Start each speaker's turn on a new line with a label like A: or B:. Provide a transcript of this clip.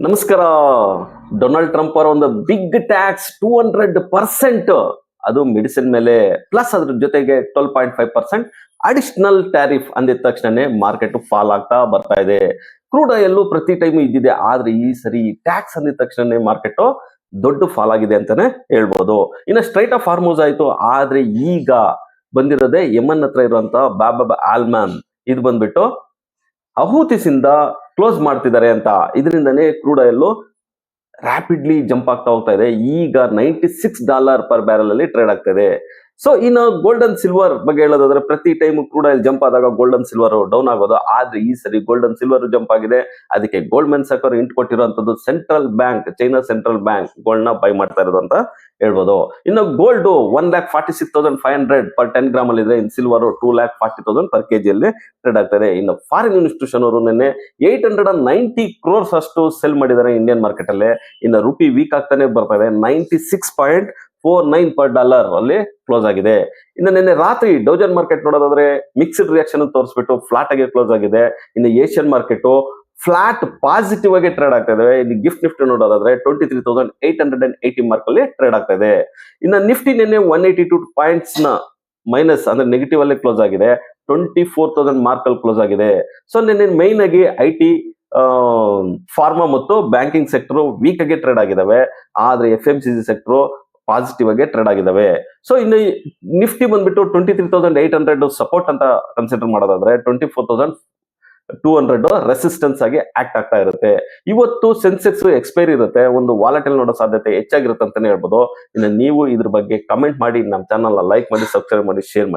A: ನಮಸ್ಕಾರ. Donald Trump ಅವರ ಒಂದು ಬಿಗ್ ಟ್ಯಾಕ್ಸ್ 200%, ಅದು ಮೆಡಿಸಿನ್ ಮೇಲೆ, ಪ್ಲಸ್ ಅದ್ರ ಜೊತೆಗೆ 12.5% ಅಡಿಷನಲ್ ಟ್ಯಾರಿಫ್ ಅಂದಿದ ತಕ್ಷಣನೇ ಮಾರ್ಕೆಟ್ ಫಾಲ್ ಆಗ್ತಾ ಬರ್ತಾ ಇದೆ. ಕ್ರೂಡ್ ಆಯಿಲ್ ಪ್ರತಿ ಟೈಮ್ ಇದ್ದಿದೆ, ಆದ್ರೆ ಈ ಸರಿ ಟ್ಯಾಕ್ಸ್ ಅಂದಿದ ತಕ್ಷಣನೇ ಮಾರ್ಕೆಟ್ ದೊಡ್ಡ ಫಾಲ್ ಆಗಿದೆ ಅಂತಾನೆ ಹೇಳ್ಬೋದು. ಇನ್ನು ಸ್ಟ್ರೈಟ್ ಆಫ್ ಹಾರ್ಮೋಸ್ ಆಯ್ತು, ಆದ್ರೆ ಈಗ ಬಂದಿರೋದೇ ಯಮನ್ ಹತ್ರ ಇರುವಂತ ಬಾಬ್ ಆಲ್ಮ್ಯಾನ್, ಇದು ಬಂದ್ಬಿಟ್ಟು ಹೌತಿಸಿಂದ ಕ್ಲೋಸ್ ಮಾಡ್ತಿದ್ದಾರೆ ಅಂತ. ಇದರಿಂದನೇ ಕ್ರೂಡ್ ಆಯಿಲ್ ರ್ಯಾಪಿಡ್ಲಿ ಜಂಪ್ ಆಗ್ತಾ ಹೋಗ್ತಾ ಇದೆ. ಈಗ $96 ಪರ್ ಬ್ಯಾರಲ್ ಅಲ್ಲಿ ಟ್ರೇಡ್ ಆಗ್ತಾ ಇದೆ. ಸೊ ಇನ್ನು ಗೋಲ್ಡ್ ಅಂಡ್ ಸಿಲ್ವರ್ ಬಗ್ಗೆ ಹೇಳೋದಾದ್ರೆ, ಪ್ರತಿ ಟೈಮ್ ಕ್ರೂಡ್ ಆಯಿಲ್ ಜಂಪ್ ಆದಾಗ ಗೋಲ್ಡ್ ಅಂಡ್ ಸಿಲ್ವರ್ ಡೌನ್ ಆಗೋದು, ಆದ್ರೆ ಈ ಸರಿ ಗೋಲ್ಡ್ ಅಂಡ್ ಸಿಲ್ವರ್ ಜಂಪ್ ಆಗಿದೆ. ಅದಕ್ಕೆ ಗೋಲ್ಡ್ಮನ್ ಸಾಕರ್ ಇಂಟ್ ಕೊಟ್ಟಿರುವಂತದ್ದು central bank, China central bank gold ನ ಬೈ ಮಾಡ್ತಾ ಇರೋದು ಅಂತ ಹೇಳ್ಬೋದು. ಇನ್ನು ಗೋಲ್ಡ್ 1,46,500 ಪರ್ 10 ಗ್ರಾಮ್ ಅಲ್ಲಿ ಇದೆ. ಇನ್ ಸಿಲ್ವರ್ 2,40,000 ಪರ್ ಕೆಜಿ ಅಲ್ಲಿ ಟ್ರೇಡ್ ಆಗ್ತದೆ. ಇನ್ನು ಫಾರಿನ್ ಇನ್ಸ್ಟಿಟ್ಯೂಷನ್ ಅವರು ನಿನ್ನೆ 890 crores ಅಷ್ಟು ಸೆಲ್ ಮಾಡಿದ್ದಾರೆ ಇಂಡಿಯನ್ ಮಾರ್ಕೆಟ್ ಅಲ್ಲಿ. ಇನ್ನು ರುಪಿ ವೀಕ್ ಆಗ್ತಾನೆ ಬರ್ತಾ ಇದೆ, 96.49 per dollar ಅಲ್ಲಿ ಕ್ಲೋಸ್ ಆಗಿದೆ. ಇನ್ನು ನಿನ್ನೆ ರಾತ್ರಿ ಡೌಜನ್ ಮಾರ್ಕೆಟ್ ನೋಡೋದಾದ್ರೆ ಮಿಕ್ಸ್ಡ್ ರಿಯಾಕ್ಷನ್ ತೋರಿಸ್ಬಿಟ್ಟು ಫ್ಲಾಟ್ ಆಗಿ ಕ್ಲೋಸ್ ಆಗಿದೆ. ಇನ್ನು ಏಷ್ಯನ್ ಮಾರ್ಕೆಟ್ ಫ್ಲಾಟ್ ಪಾಸಿಟಿವ್ ಆಗಿ ಟ್ರೇಡ್ ಆಗ್ತಾ ಇದೆ. ಇಲ್ಲಿ ಗಿಫ್ಟ್ ನಿಫ್ಟಿ ನೋಡೋದಾದ್ರೆ 23,880 ಮಾರ್ಕ್ ಅಲ್ಲಿ ಟ್ರೇಡ್ ಆಗ್ತಾ ಇದೆ. ಇನ್ನು ನಿಫ್ಟಿ ನಿನ್ನೆ 182 ಪಾಯಿಂಟ್ಸ್ ನ ಮೈನಸ್ ಅಂದ್ರೆ ನೆಗೆಟಿವ್ ಅಲ್ಲಿ ಕ್ಲೋಸ್ ಆಗಿದೆ. 24,000 ಮಾರ್ಕ್ ಅಲ್ಲಿ ಕ್ಲೋಸ್ ಆಗಿದೆ. ಸೊ ನಿನ್ನೆ ಮೈನ್ ಆಗಿ ಐಟಿ, ಫಾರ್ಮಾ ಮತ್ತು ಬ್ಯಾಂಕಿಂಗ್ ಸೆಕ್ಟರ್ ವೀಕ್ ಆಗಿ ಟ್ರೇಡ್ ಆಗಿದಾವೆ, ಆದ್ರೆ FMCG ಸೆಕ್ಟರ್ ಪಾಸಿಟಿವ್ ಆಗಿ ಟ್ರೇಡ್ ಆಗಿದಾವೆ. ಸೊ ಇನ್ನು ನಿಫ್ಟಿ ಬಂದ್ಬಿಟ್ಟು 23,800 ಸಪೋರ್ಟ್ ಅಂತ ಕನ್ಸಿಡರ್ ಮಾಡೋದಾದ್ರೆ 24,200 ರೆಸಿಸ್ಟೆನ್ಸ್ ಆಗಿ ಆಕ್ಟ್ ಆಗ್ತಾ ಇರುತ್ತೆ. ಇವತ್ತು ಸೆನ್ಸೆಕ್ಸ್ ಎಕ್ಸ್ಪೈರಿ ಇರುತ್ತೆ, ಒಂದು ವಾಲಟೈಲ್ ನೋಡೋ ಸಾಧ್ಯತೆ ಹೆಚ್ಚಾಗಿರುತ್ತೆ ಅಂತಾನೆ ಹೇಳ್ಬೋದು. ಇನ್ನು ನೀವು ಇದ್ರ ಬಗ್ಗೆ ಕಮೆಂಟ್ ಮಾಡಿ, ನಮ್ಮ ಚಾನಲ್ ಲೈಕ್ ಮಾಡಿ, ಸಬ್ಸ್ಕ್ರೈಬ್ ಮಾಡಿ, ಶೇರ್ ಮಾಡಿ.